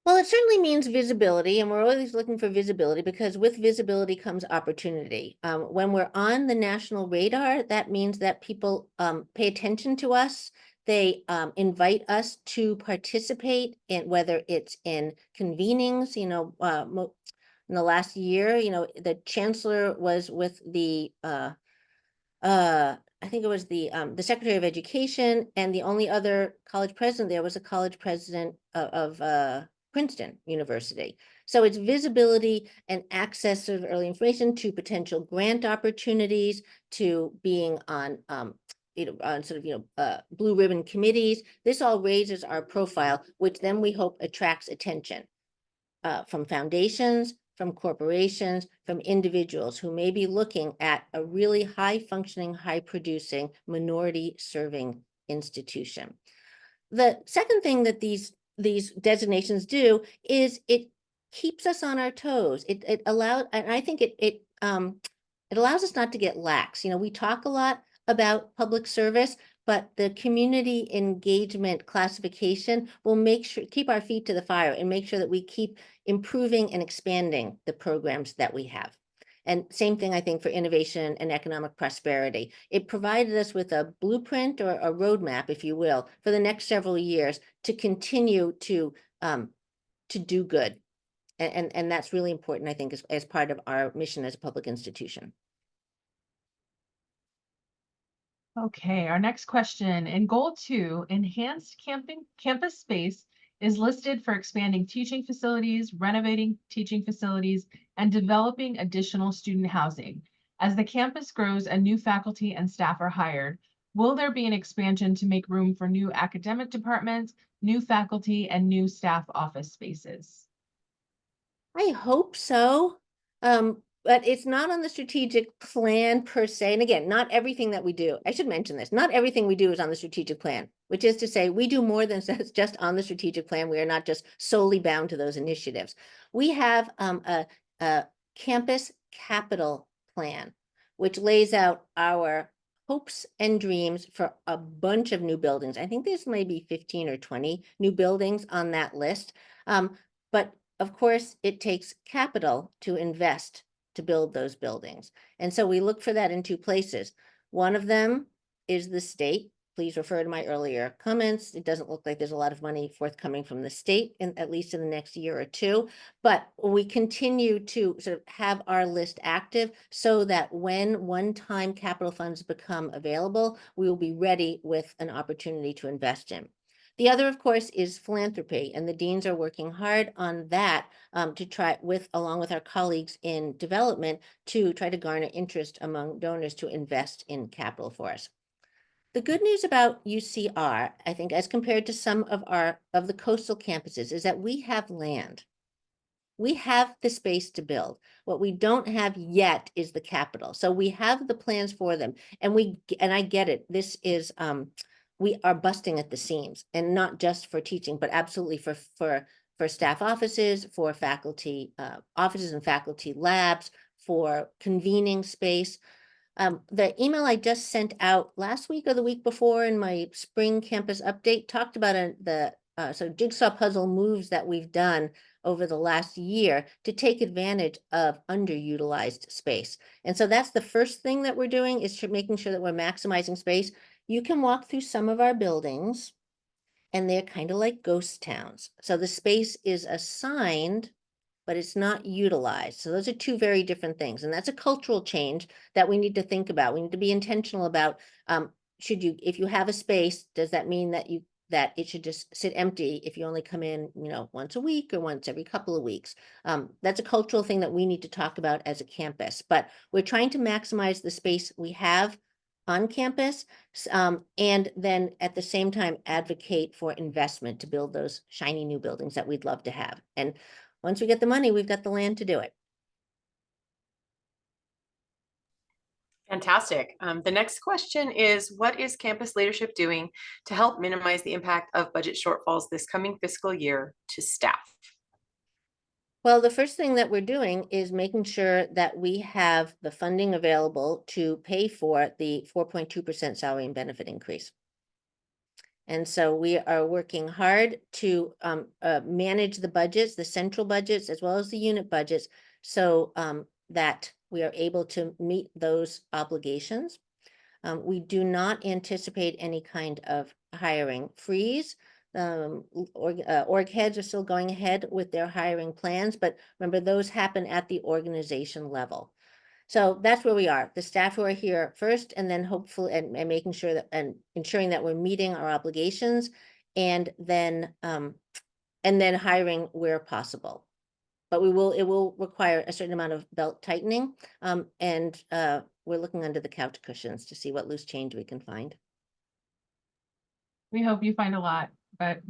Well, it certainly means visibility, and we're always looking for visibility because with visibility comes opportunity. When we're on the national radar, that means that people pay attention to us. They invite us to participate in whether it's in convenings, in the last year, the chancellor was with the I think it was the Secretary of Education, and the only other college president there was a college president of Princeton University. So it's visibility and access of early information to potential grant opportunities, to being on on sort of blue ribbon committees. This all raises our profile, which then we hope attracts attention from foundations, from corporations, from individuals who may be looking at a really high functioning, high producing, minority serving institution. The second thing that these designations do is it keeps us on our toes. It allows, and I think it allows us not to get lax. We talk a lot about public service, but the community engagement classification will keep our feet to the fire and make sure that we keep improving and expanding the programs that we have. And same thing, I think, for innovation and economic prosperity. It provided us with a blueprint or a roadmap, if you will, for the next several years to continue to do good. And that's really important, I think, as part of our mission as a public institution. Okay, our next question. In goal 2, enhanced campus space is listed for expanding teaching facilities, renovating teaching facilities, and developing additional student housing. As the campus grows and new faculty and staff are hired, will there be an expansion to make room for new academic departments, new faculty, and new staff office spaces? I hope so. But it's not on the strategic plan per se. And again, not everything that we do, I should mention this, not everything we do is on the strategic plan, which is to say we do more than just on the strategic plan. We are not just solely bound to those initiatives. We have a campus capital plan, which lays out our hopes and dreams for a bunch of new buildings. I think there's maybe 15 or 20 new buildings on that list. But of course, it takes capital to invest to build those buildings. And so we look for that in two places. One of them is the state. Please refer to my earlier comments. It doesn't look like there's a lot of money forthcoming from the state, at least in the next year or two. But we continue to sort of have our list active so that when one-time capital funds become available, we will be ready with an opportunity to invest in. The other, of course, is philanthropy, and the deans are working hard on that to try along with our colleagues in development to try to garner interest among donors to invest in capital for us. The good news about UCR, I think, as compared to some of the coastal campuses, is that we have land. We have the space to build. What we don't have yet is the capital. So we have the plans for them, and I get it. This is we are busting at the seams, and not just for teaching, but absolutely for staff offices, for faculty offices and faculty labs, for convening space. The email I just sent out last week or the week before in my spring campus update talked about the jigsaw puzzle moves that we've done over the last year to take advantage of underutilized space. And so that's the first thing that we're doing, is making sure that we're maximizing space. You can walk through some of our buildings and they're kind of like ghost towns. So the space is assigned, but it's not utilized. So those are two very different things. And that's a cultural change that we need to think about. We need to be intentional about, if you have a space, does that mean that it should just sit empty if you only come in, once a week or once every couple of weeks? That's a cultural thing that we need to talk about as a campus, but we're trying to maximize the space we have on campus, and then at the same time advocate for investment to build those shiny new buildings that we'd love to have. And once we get the money, we've got the land to do it. Fantastic. The next question is, what is campus leadership doing to help minimize the impact of budget shortfalls this coming fiscal year to staff? Well, the first thing that we're doing is making sure that we have the funding available to pay for the 4.2% salary and benefit increase. And so we are working hard to manage the budgets, the central budgets, as well as the unit budgets, so that we are able to meet those obligations. We do not anticipate any kind of hiring freeze. Org heads are still going ahead with their hiring plans, but remember, those happen at the organization level. So that's where we are. The staff who are here first, and then hopefully, and making sure that, and ensuring that we're meeting our obligations, and then hiring where possible. But it will require a certain amount of belt tightening, and we're looking under the couch cushions to see what loose change we can find. We hope you find a lot, but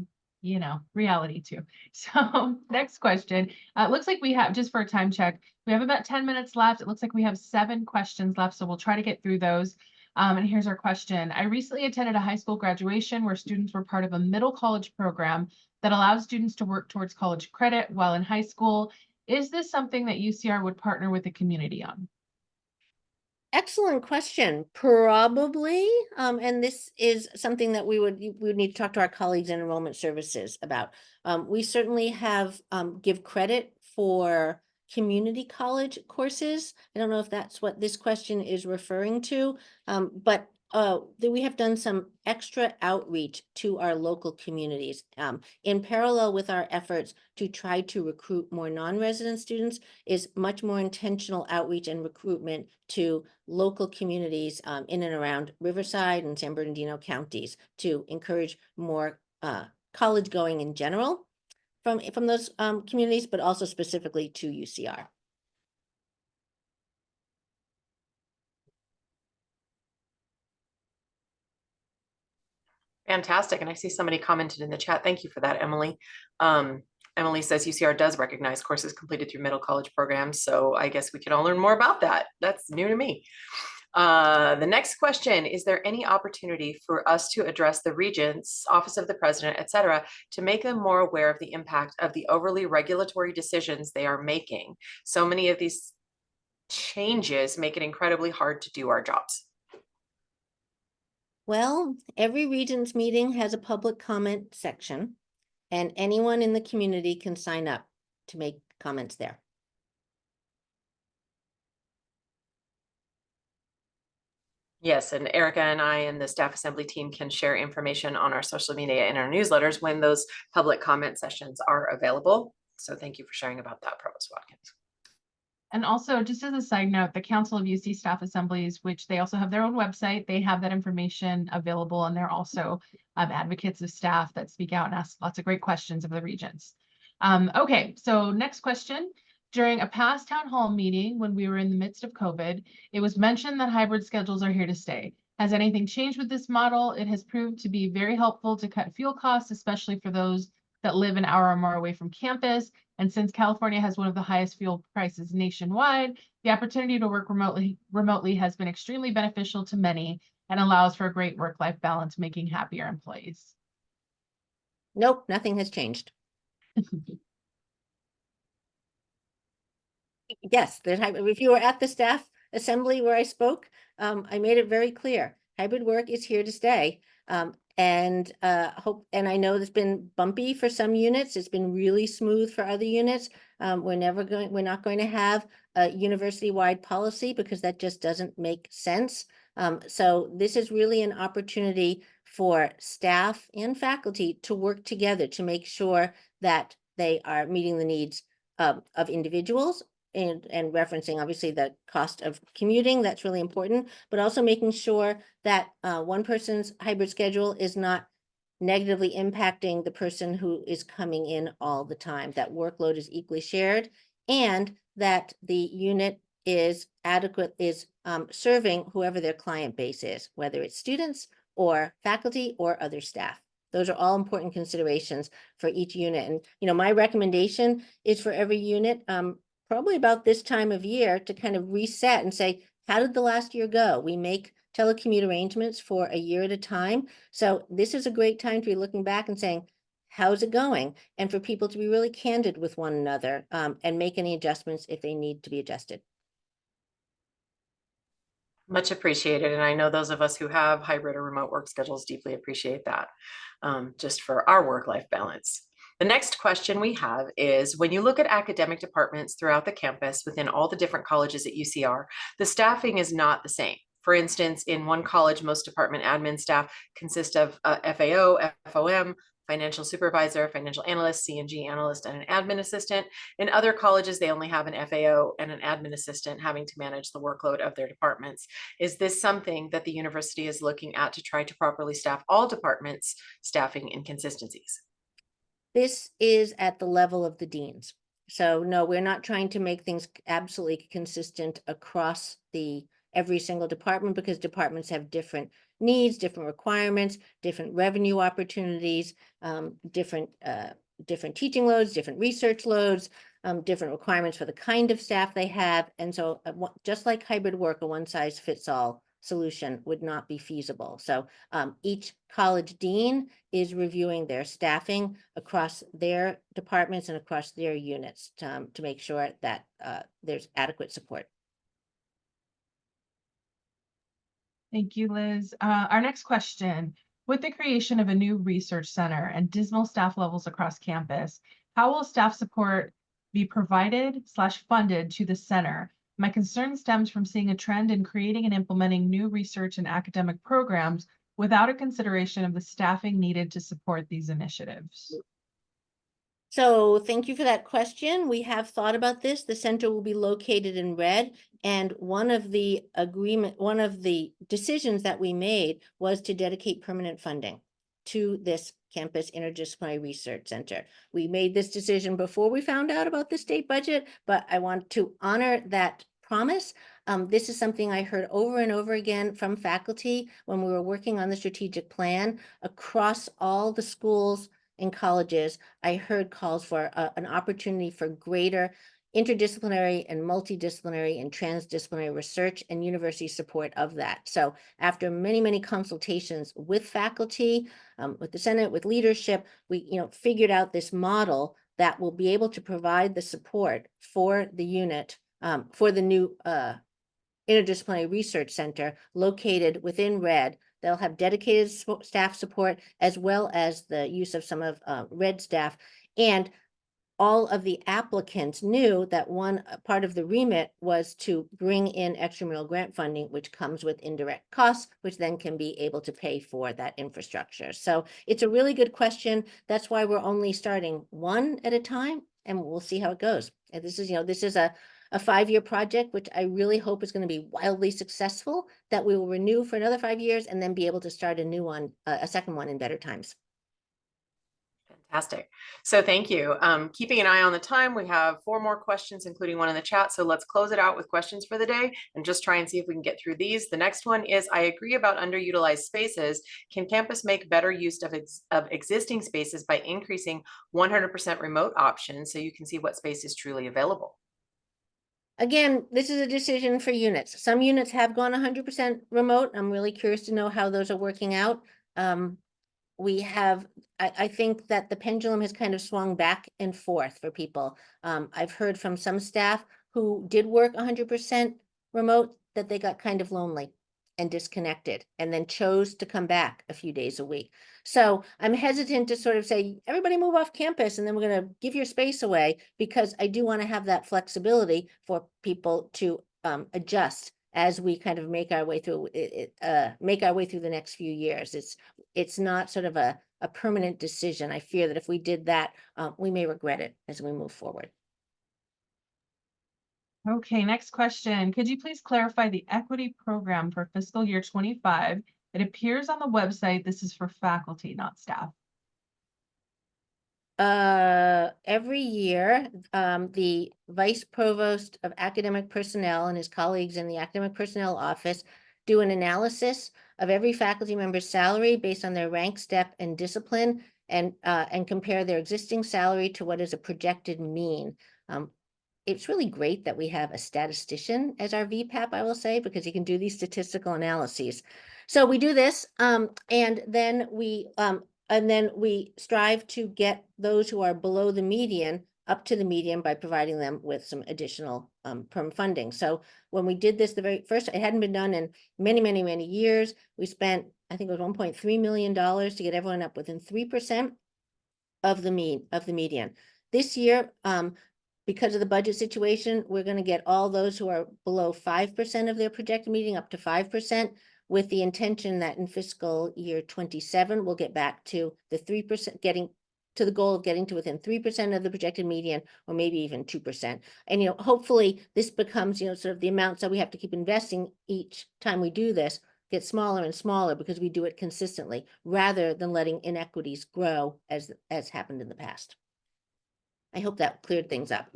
you know, reality too. So next question. It looks like we have, just for a time check, we have about 10 minutes left. It looks like we have 7 questions left, so we'll try to get through those. And here's our question. I recently attended a high school graduation where students were part of a middle college program that allows students to work towards college credit while in high school. Is this something that UCR would partner with the community on? Excellent question. Probably, and this is something that we would need to talk to our colleagues in enrollment services about. We certainly have give credit for community college courses. I don't know if that's what this question is referring to, but we have done some extra outreach to our local communities in parallel with our efforts to try to recruit more non-resident students. Is much more intentional outreach and recruitment to local communities in and around Riverside and San Bernardino counties to encourage more college going in general from those communities, but also specifically to UCR. Fantastic. And I see somebody commented in the chat. Thank you for that, Emily. Emily says UCR does recognize courses completed through middle college programs. So I guess we can all learn more about that. That's new to me. The next question, is there any opportunity for us to address the Regents, Office of the President, et cetera, to make them more aware of the impact of the overly regulatory decisions they are making? So many of these changes make it incredibly hard to do our jobs. Well, every Regents meeting has a public comment section, and anyone in the community can sign up to make comments there. Yes, and Erica and I and the staff assembly team can share information on our social media and our newsletters when those public comment sessions are available. So thank you for sharing about that, Provost Watkins. And also, just as a side note, the Council of UC Staff Assemblies, which they also have their own website, they have that information available, and they're also advocates of staff that speak out and ask lots of great questions of the Regents. Okay, so next question. During a past town hall meeting when we were in the midst of COVID, it was mentioned that hybrid schedules are here to stay. Has anything changed with this model? It has proved to be very helpful to cut fuel costs, especially for those that live an hour or more away from campus. And since California has one of the highest fuel prices nationwide, the opportunity to work remotely has been extremely beneficial to many and allows for a great work-life balance, making happier employees. Nope, nothing has changed. Yes, if you were at the staff assembly where I spoke, I made it very clear, hybrid work is here to stay. And I know it's been bumpy for some units. It's been really smooth for other units. We're not going to have a university-wide policy because that just doesn't make sense. So this is really an opportunity for staff and faculty to work together to make sure that they are meeting the needs of individuals, and referencing obviously the cost of commuting. That's really important, but also making sure that one person's hybrid schedule is not negatively impacting the person who is coming in all the time. That workload is equally shared, and that the unit is serving whoever their client base is, whether it's students or faculty or other staff. Those are all important considerations for each unit. And my recommendation is for every unit, probably about this time of year, to kind of reset and say, how did the last year go? We make telecommute arrangements for a year at a time. So this is a great time to be looking back and saying, how's it going? And for people to be really candid with one another, and make any adjustments if they need to be adjusted. Much appreciated. And I know those of us who have hybrid or remote work schedules deeply appreciate that, just for our work-life balance. The next question we have is, when you look at academic departments throughout the campus within all the different colleges at UCR, the staffing is not the same. For instance, in one college, most department admin staff consist of FAO, FOM, financial supervisor, financial analyst, C&G analyst, and an admin assistant. In other colleges, they only have an FAO and an admin assistant having to manage the workload of their departments. Is this something that the university is looking at to try to properly staff all departments, staffing inconsistencies? This is at the level of the deans. So no, we're not trying to make things absolutely consistent across every single department, because departments have different needs, different requirements, different revenue opportunities, different teaching loads, different research loads, different requirements for the kind of staff they have. And so just like hybrid work, a one-size-fits-all solution would not be feasible. So each college dean is reviewing their staffing across their departments and across their units to make sure that there's adequate support. Thank you, Liz. Our next question: with the creation of a new research center and dismal staff levels across campus, how will staff support be provided/funded to the center? My concern stems from seeing a trend in creating and implementing new research and academic programs without a consideration of the staffing needed to support these initiatives. So thank you for that question. We have thought about this. The center will be located in Red, and one of the decisions that we made was to dedicate permanent funding to this campus interdisciplinary research center. We made this decision before we found out about the state budget, but I want to honor that promise. This is something I heard over and over again from faculty when we were working on the strategic plan across all the schools and colleges. I heard calls for an opportunity for greater interdisciplinary and multidisciplinary and transdisciplinary research and university support of that. So after many, many consultations with faculty, with the Senate, with leadership, we figured out this model that will be able to provide the support for the unit, for the new interdisciplinary research center located within Red. They'll have dedicated staff support, as well as the use of some of Red staff. And all of the applicants knew that one part of the remit was to bring in extramural grant funding, which comes with indirect costs, which then can be able to pay for that infrastructure. So it's a really good question. That's why we're only starting one at a time, and we'll see how it goes. And this is a 5-year project, which I really hope is going to be wildly successful, that we will renew for another 5 years and then be able to start a new one, a second one in better times. Fantastic. So thank you. Keeping an eye on the time, we have 4 more questions, including one in the chat. So let's close it out with questions for the day and just try and see if we can get through these. The next one is, I agree about underutilized spaces. Can campus make better use of existing spaces by increasing 100% remote options so you can see what space is truly available? Again, this is a decision for units. Some units have gone 100% remote. I'm really curious to know how those are working out. I think that the pendulum has kind of swung back and forth for people. I've heard from some staff who did work 100% remote that they got kind of lonely and disconnected, and then chose to come back a few days a week. So I'm hesitant to sort of say, everybody move off campus and then we're going to give your space away, because I do want to have that flexibility for people to adjust as we kind of make our way through the next few years. It's not sort of a permanent decision. I fear that if we did that, we may regret it as we move forward. Okay, next question. Could you please clarify the equity program for fiscal year 25? It appears on the website this is for faculty, not staff. Every year, the Vice Provost of Academic Personnel and his colleagues in the Academic Personnel Office do an analysis of every faculty member's salary based on their rank, step, and discipline, and compare their existing salary to what is a projected mean. it's really great that we have a statistician as our VPAP, I will say, because he can do these statistical analyses. So we do this, and then we strive to get those who are below the median up to the median by providing them with some additional perm funding. So when we did this, the very first, it hadn't been done in many, many, many years. We spent, I think it was $1.3 million to get everyone up within 3% of the median. This year, because of the budget situation, we're going to get all those who are below 5% of their projected median up to 5%, with the intention that in fiscal year 27, we'll get back to the 3%, getting to the goal of getting to within 3% of the projected median, or maybe even 2%. And, hopefully this becomes, sort of the amounts that we have to keep investing each time we do this get smaller and smaller because we do it consistently, rather than letting inequities grow as happened in the past. I hope that cleared things up.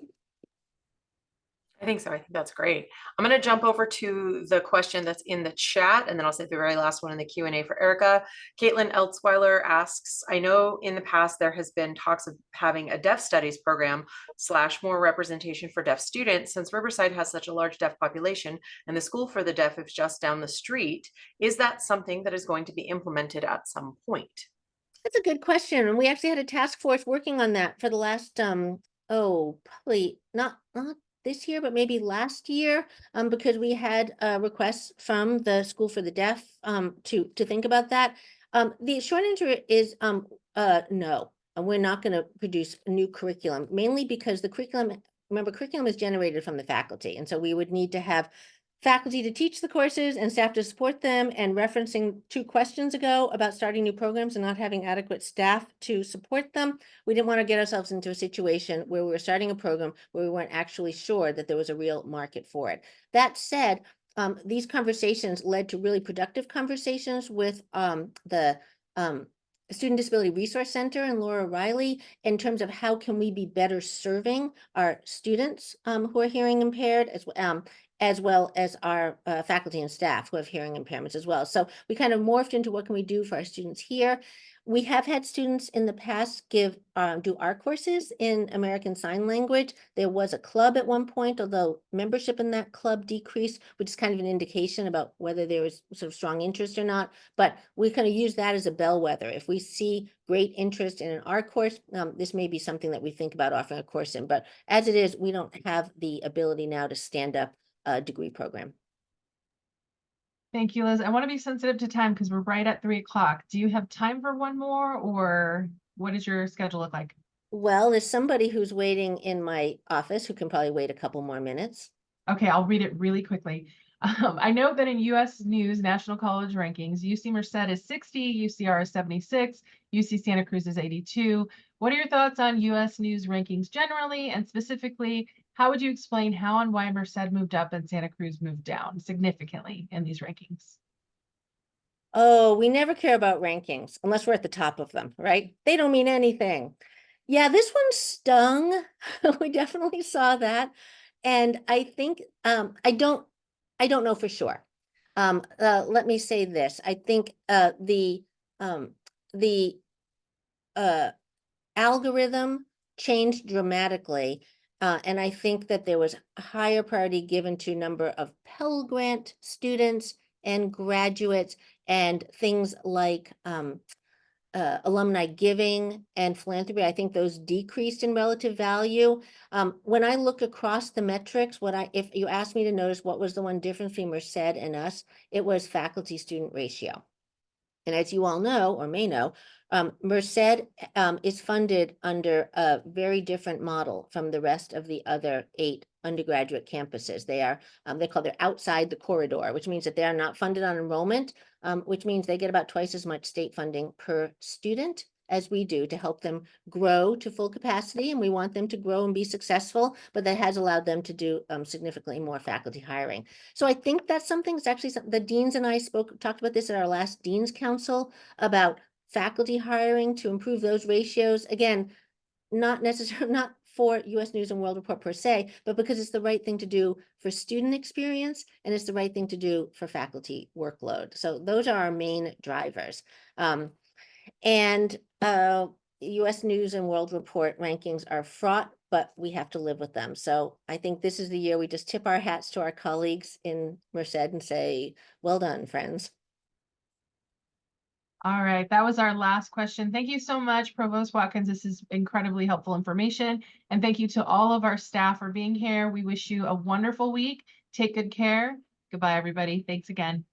I think so. I think that's great. I'm going to jump over to the question that's in the chat, and then I'll say the very last one in the Q&A for Erica. Caitlin Eltzweiler asks, I know in the past there has been talks of having a deaf studies program / more representation for deaf students. Since Riverside has such a large deaf population and the school for the deaf is just down the street, is that something that is going to be implemented at some point? That's a good question. And we actually had a task force working on that for the last, probably not this year, but maybe last year, because we had requests from the School for the Deaf to think about that. The short answer is no, and we're not going to produce a new curriculum, mainly because the curriculum, remember, curriculum is generated from the faculty. And so we would need to have faculty to teach the courses and staff to support them, and referencing 2 questions ago about starting new programs and not having adequate staff to support them. We didn't want to get ourselves into a situation where we were starting a program where we weren't actually sure that there was a real market for it. That said, these conversations led to really productive conversations with the Student Disability Resource Center and Laura Riley in terms of how can we be better serving our students who are hearing impaired, as well as our faculty and staff who have hearing impairments as well. So we kind of morphed into what can we do for our students here. We have had students in the past do our courses in American Sign Language. There was a club at one point, although membership in that club decreased, which is kind of an indication about whether there was sort of strong interest or not. But we kind of use that as a bellwether. If we see great interest in an art course, this may be something that we think about offering a course in. But as it is, we don't have the ability now to stand up a degree program. Thank you, Liz. I want to be sensitive to time because we're right at 3 o'clock. Do you have time for one more, or what does your schedule look like? Well, there's somebody who's waiting in my office who can probably wait a couple more minutes. Okay, I'll read it really quickly. I know that in U.S. News National College rankings, UC Merced is 60, UCR is 76, UC Santa Cruz is 82. What are your thoughts on U.S. News rankings generally, and specifically, how would you explain how and why Merced moved up and Santa Cruz moved down significantly in these rankings? Oh, we never care about rankings unless we're at the top of them, right? They don't mean anything. Yeah, this one stung. We definitely saw that. And I think, I don't know for sure. Let me say this. I think the algorithm changed dramatically. And I think that there was a higher priority given to number of Pell Grant students and graduates, and things like alumni giving and philanthropy. I think those decreased in relative value. When I look across the metrics, if you asked me to notice what was the one difference between Merced and us, it was faculty-student ratio. And as you all know, or may know, Merced is funded under a very different model from the rest of the other 8 undergraduate campuses. They call it outside the corridor, which means that they are not funded on enrollment, which means they get about twice as much state funding per student as we do to help them grow to full capacity. And we want them to grow and be successful, but that has allowed them to do significantly more faculty hiring. So I think that's something, it's actually the deans and I talked about this at our last Dean's Council about faculty hiring to improve those ratios. Again, not for U.S. News and World Report per se, but because it's the right thing to do for student experience, and it's the right thing to do for faculty workload. So those are our main drivers. And U.S. News and World Report rankings are fraught but we have to live with them. So I think this is the year we just tip our hats to our colleagues in Merced and say, well done, friends. All right, that was our last question. Thank you so much, Provost Watkins. This is incredibly helpful information. And thank you to all of our staff for being here. We wish you a wonderful week. Take good care. Goodbye, everybody. Thanks again.